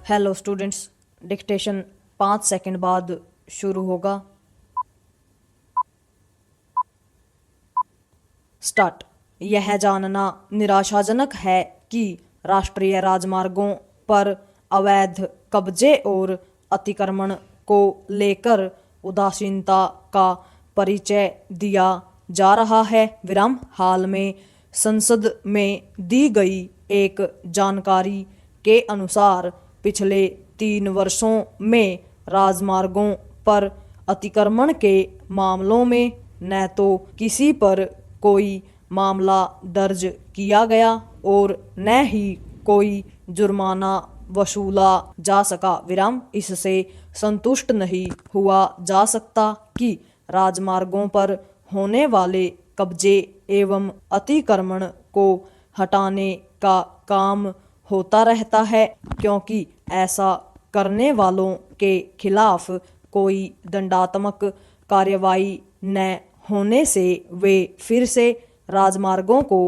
Hello students, dictation 5 second बाद शुरू होगा। स्टार्ट। यह जानना निराशाजनक है कि राष्ट्रीय राजमार्गों पर अवैध कब्जे और अतिक्रमण को लेकर उदासीनता का परिचय दिया जा रहा है। विराम हाल में संसद में दी गई एक जानकारी के अनुसार पिछले 3 वर्षों में राजमार्गों पर अतिक्रमण के मामलों में न तो किसी पर कोई मामला दर्ज किया गया और न ही कोई जुर्माना वसूला जा सका। विराम इससे संतुष्ट नहीं हुआ जा सकता कि राजमार्गों पर होने वाले कब्जे एवं अतिक्रमण को हटाने का काम होता रहता है, क्योंकि ऐसा करने वालों के खिलाफ कोई दंडात्मक कार्रवाई न होने से वे फिर से राजमार्गों को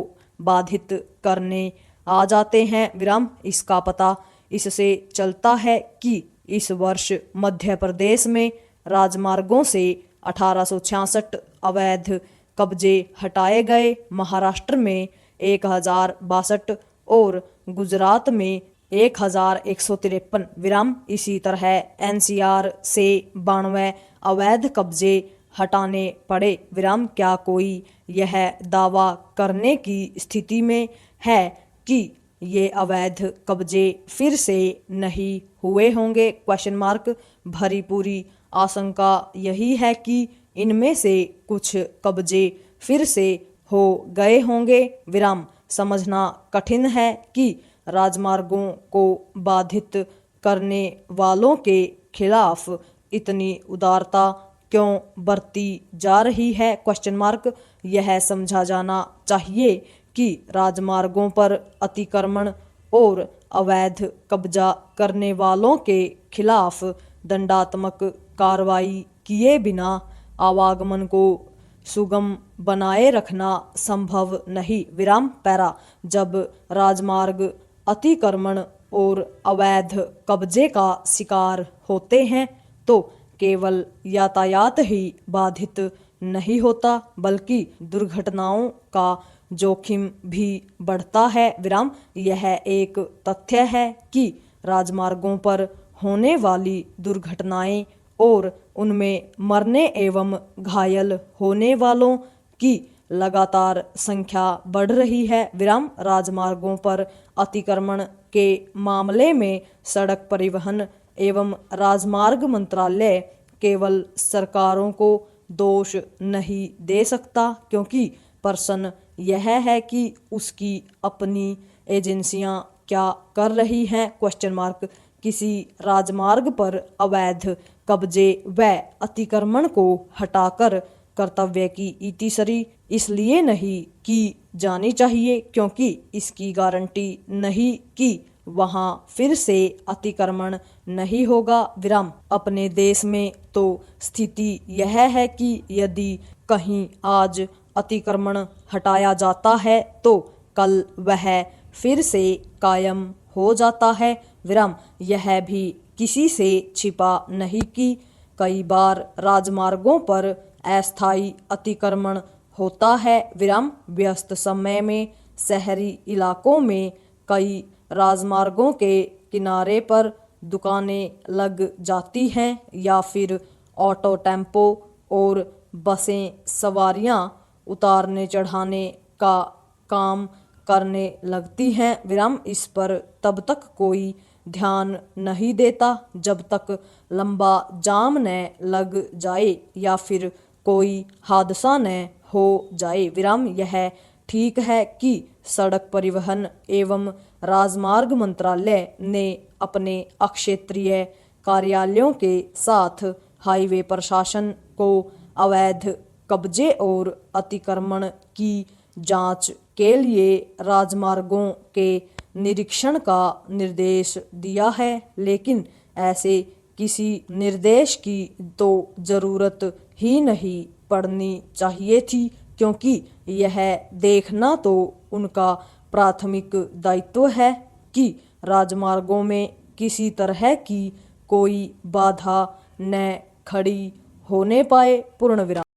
बाधित करने आ जाते हैं। विराम इसका पता इससे चलता है कि इस वर्ष मध्य प्रदेश में राजमार्गों से 1866 अवैध कब्जे हटाए गए, महाराष्ट्र में 1062 और गुजरात में 1153। विराम इसी तरह एनसीआर से 92 अवैध कब्जे हटाने पड़े। विराम क्या कोई यह दावा करने की स्थिति में है कि ये अवैध कब्जे फिर से नहीं हुए होंगे? Question mark. भरी पूरी आशंका यही है कि इनमें से कुछ कब्जे फिर से हो गए होंगे। विराम समझना कठिन है कि राजमार्गों को बाधित करने वालों के खिलाफ इतनी उदारता क्यों बरती जा रही है? Question mark. यह समझा जाना चाहिए कि राजमार्गों पर अतिक्रमण और अवैध कब्जा करने वालों के खिलाफ दंडात्मक कार्रवाई किए बिना आवागमन को सुगम बनाए रखना संभव नहीं। विराम पैरा। जब राजमार्ग अतिक्रमण और अवैध कब्जे का शिकार होते हैं तो केवल यातायात ही बाधित नहीं होता, बल्कि दुर्घटनाओं का जोखिम भी बढ़ता है। विराम यह एक तथ्य है कि राजमार्गों पर होने वाली दुर्घटनाएं और उनमें मरने एवं घायल होने वालों की लगातार संख्या बढ़ रही है। विराम राजमार्गों पर अतिक्रमण के मामले में सड़क परिवहन एवं राजमार्ग मंत्रालय केवल सरकारों को दोष नहीं दे सकता, क्योंकि प्रश्न यह है कि उसकी अपनी एजेंसियां क्या कर रही हैं? Question mark. किसी राजमार्ग पर अवैध कब्जे व अतिक्रमण को हटाकर कर्तव्य की इतिश्री इसलिए नहीं की जानी चाहिए क्योंकि इसकी गारंटी नहीं कि वहां फिर से अतिक्रमण नहीं होगा। विराम अपने देश में तो स्थिति यह है कि यदि कहीं आज अतिक्रमण हटाया जाता है तो कल वह फिर से कायम हो जाता है। विराम यह भी किसी से छिपा नहीं कि कई बार राजमार्गों पर अस्थायी अतिक्रमण होता है। विराम व्यस्त समय में शहरी इलाकों में कई राजमार्गों के किनारे पर दुकानें लग जाती हैं या फिर ऑटो, टेम्पो और बसें सवारियां उतारने चढ़ाने का काम करने लगती हैं। विराम इस पर तब तक कोई ध्यान नहीं देता जब तक लंबा जाम न लग जाए या फिर कोई हादसा न हो जाए। विराम यह ठीक है कि सड़क परिवहन एवं राजमार्ग मंत्रालय ने अपने क्षेत्रीय कार्यालयों के साथ हाईवे प्रशासन को अवैध कब्जे और अतिक्रमण की जांच के लिए राजमार्गों के निरीक्षण का निर्देश दिया है, लेकिन ऐसे किसी निर्देश की तो जरूरत ही नहीं पड़नी चाहिए थी, क्योंकि यह देखना तो उनका प्राथमिक दायित्व है कि राजमार्गों में किसी तरह की कोई बाधा न खड़ी होने पाए। पूर्ण विराम।